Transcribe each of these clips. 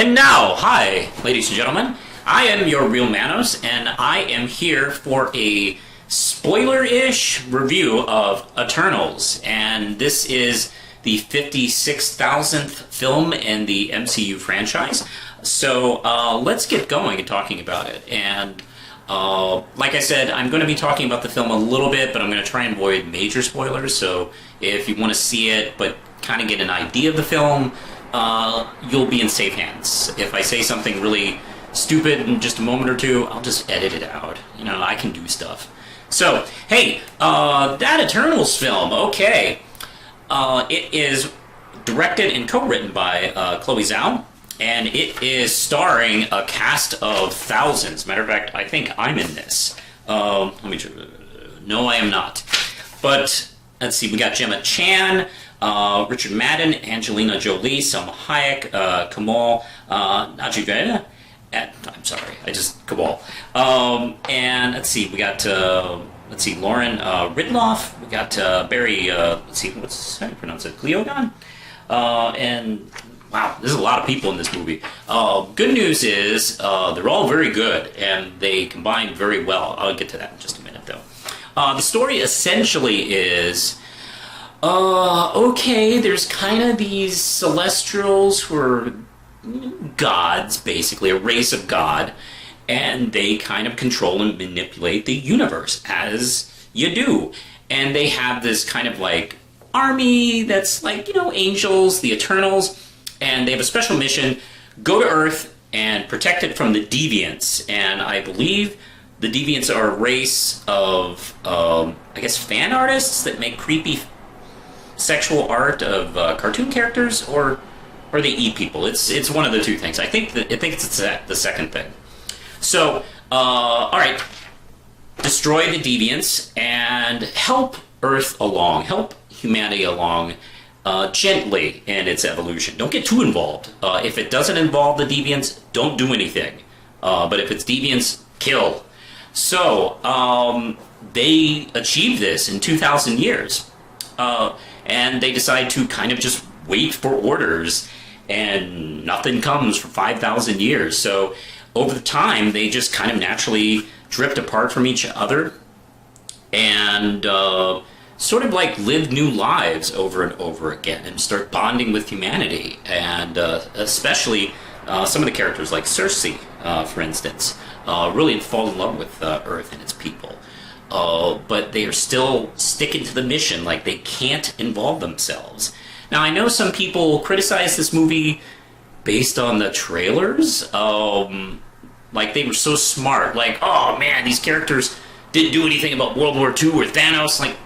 And now, hi, ladies and gentlemen. I am your real Manos, and I am here for a spoiler-ish review of Eternals. And this is the 56,000th film in the MCU franchise. So let's get going and talking about it. And like I said, I'm going to be talking about the film a little bit, but I'm going to try and avoid major spoilers. So if you want to see it, but kind of get an idea of the film, you'll be in safe hands. If I say something really stupid in just a moment or two, I'll just edit it out. You know, I can do stuff. So, hey, that Eternals film, okay. It is directed and co-written by Chloe Zhao, and it is starring a cast of thousands. Matter of fact, I think I'm in this. No, I am not. But, let's see, we got Gemma Chan, Richard Madden, Angelina Jolie, Salma Hayek, Kamal Najibeh. I'm sorry, Kamal. And let's see, we got Lauren Ridloff. We got Barry. How do you pronounce it? Cleogon. And wow, there's a lot of people in this movie. Good news is they're all very good, and they combine very well. I'll get to that in just a minute, though. The story essentially is. Okay, there's kind of these Celestials who are gods, basically, a race of God, and they kind of control and manipulate the universe, as you do. And they have this kind of like army that's like, you know, angels, the Eternals, and they have a special mission, go to Earth and protect it from the Deviants. And I believe the Deviants are a race of, I guess, fan artists that make creepy sexual art of cartoon characters, or they eat people. It's one of the two things. I think it's the second thing. So, all right, destroy the Deviants and help Earth along, help humanity along gently in its evolution. Don't get too involved. If it doesn't involve the Deviants, don't do anything. But if it's Deviants, kill. So they achieved this in 2,000 years. And they decide to kind of just wait for orders, and nothing comes for 5,000 years. So over the time, they just kind of naturally drift apart from each other and sort of like live new lives over and over again and start bonding with humanity. And especially some of the characters like Cersei, for instance, really fall in love with Earth and its people. But they are still sticking to the mission, like they can't involve themselves. Now, I know some people criticize this movie based on the trailers, like they were so smart, like, oh man, these characters didn't do anything about World War II or Thanos. Like,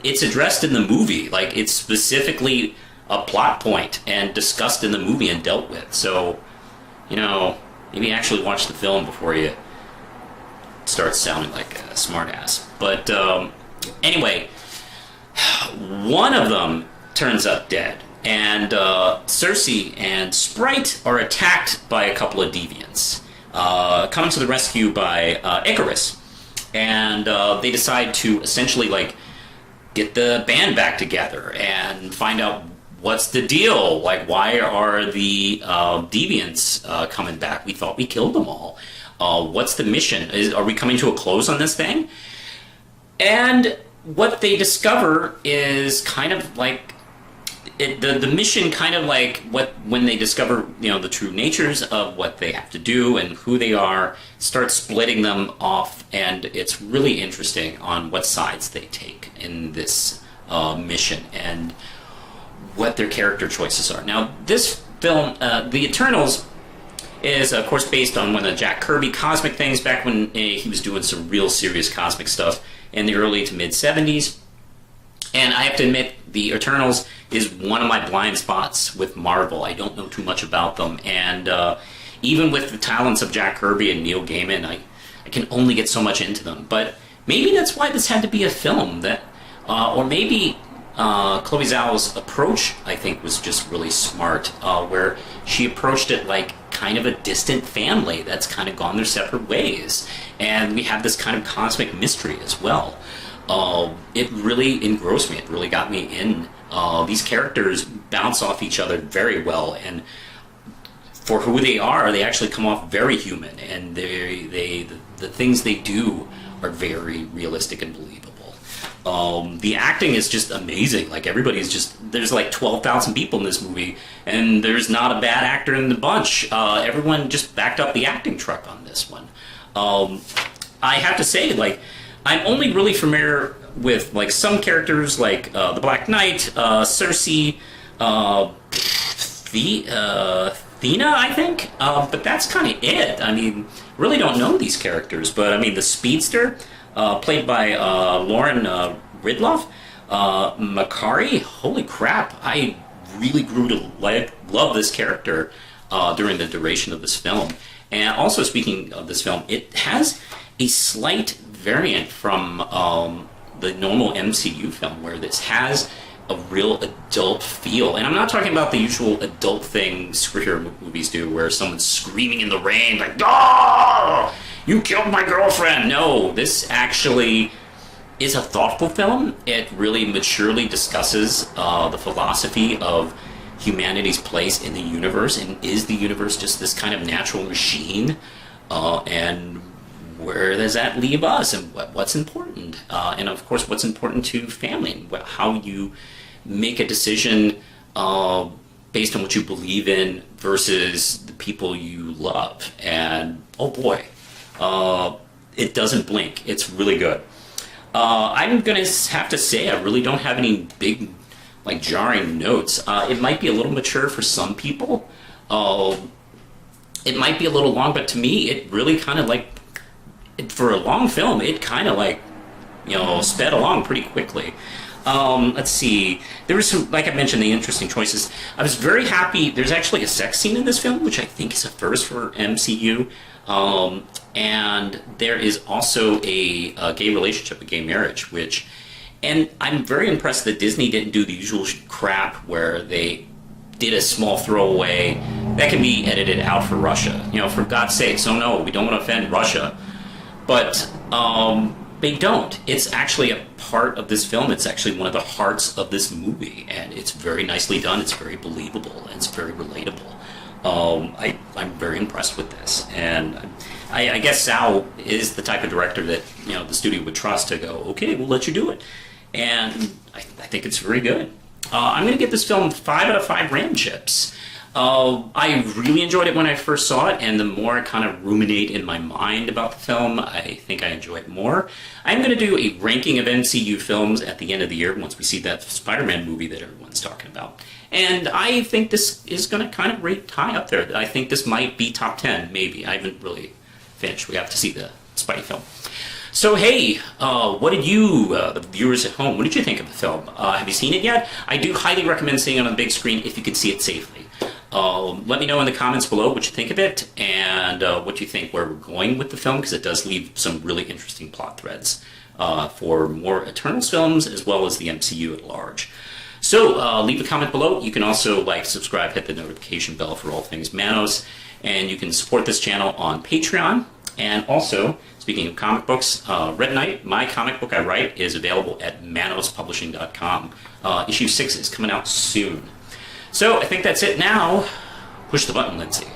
it's addressed in the movie, like it's specifically a plot point and discussed in the movie and dealt with. So, you know, maybe actually watch the film before you starts sounding like a smartass. But anyway, one of them turns up dead, and Cersei and Sprite are attacked by a couple of deviants, coming to the rescue by Icarus, and they decide to essentially like get the band back together and find out what's the deal. Like, why are the deviants coming back? We thought we killed them all. What's the mission? Are we coming to a close on this thing? And what they discover is kind of like the mission, kind of like when they discover, you know, the true natures of what they have to do and who they are, start splitting them off, and it's really interesting on what sides they take in this mission and what their character choices are. Now, this film, The Eternals, is, of course, based on one of the Jack Kirby cosmic things back when he was doing some real serious cosmic stuff in the early to mid-'70s. And I have to admit, The Eternals is one of my blind spots with Marvel. I don't know too much about them. And even with the talents of Jack Kirby and Neil Gaiman, I can only get so much into them. But maybe that's why this had to be a film. Or maybe Chloe Zhao's approach, I think, was just really smart, where she approached it like kind of a distant family that's kind of gone their separate ways. And we have this kind of cosmic mystery as well. It really engrossed me. It really got me in. These characters bounce off each other very well. And for who they are, they actually come off very human, and the things they do are very realistic and believable. The acting is just amazing. Like, everybody's just, there's like 12,000 people in this movie, and there's not a bad actor in the bunch. Everyone just backed up the acting truck on this one. I have to say, like, I'm only really familiar with like some characters, like the Black Knight, Cersei, Athena, I think, but that's kind of it. I mean, really don't know these characters, but I mean, the Speedster, played by Lauren Ridloff, Makari, holy crap, I really grew to love this character during the duration of this film. And also, speaking of this film, it has a slight variant from the normal MCU film, where this has a real adult feel. And I'm not talking about the usual adult thing superhero movies do, where someone's screaming in the rain, like, "Oh, you killed my girlfriend!" No, this actually is a thoughtful film. It really maturely discusses the philosophy of humanity's place in the universe, and is the universe just this kind of natural machine? And where does that leave us, and what's important? And of course, what's important to family, and how you make a decision based on what you believe in versus the people you love. And oh boy, it doesn't blink. It's really good. I'm gonna have to say, I really don't have any big, like, jarring notes. It might be a little mature for some people. It might be a little long, but to me, it really kind of, like, for a long film, it kind of, like, sped along pretty quickly. Let's see. There was some, like I mentioned, the interesting choices. I was very happy. There's actually a sex scene in this film, which I think is a first for MCU. And there is also a gay relationship, a gay marriage, and I'm very impressed that Disney didn't do the usual crap where they did a small throwaway that can be edited out for Russia. For God's sake. So no, we don't want to offend Russia. But they don't. It's actually a part of this film. It's actually one of the hearts of this movie, and it's very nicely done. It's very believable, and it's very relatable. I'm very impressed with this, and I guess Sal is the type of director that the studio would trust to go, okay, we'll let you do it, and I think it's very good. I'm going to give this film 5 out of 5 Ram chips. I really enjoyed it when I first saw it, and the more I kind of ruminate in my mind about the film, I think I enjoy it more. I'm going to do a ranking of MCU films at the end of the year once we see that Spider-Man movie that everyone's talking about. And I think this is going to kind of rate high up there. I think this might be top 10, maybe. I haven't really finished. We have to see the Spidey film. So, hey, what did you, the viewers at home, what did you think of the film? Have you seen it yet? I do highly recommend seeing it on the big screen if you can see it safely. Let me know in the comments below what you think of it, and what you think where we're going with the film, because it does leave some really interesting plot threads for more Eternals films, as well as the MCU at large. So, leave a comment below. You can also like, subscribe, hit the notification bell for all things Manos, and you can support this channel on Patreon. And also, speaking of comic books, Red Knight, my comic book I write, is available at manospublishing.com. Issue 6 is coming out soon. So, I think that's it now. Push the button, Lindsay.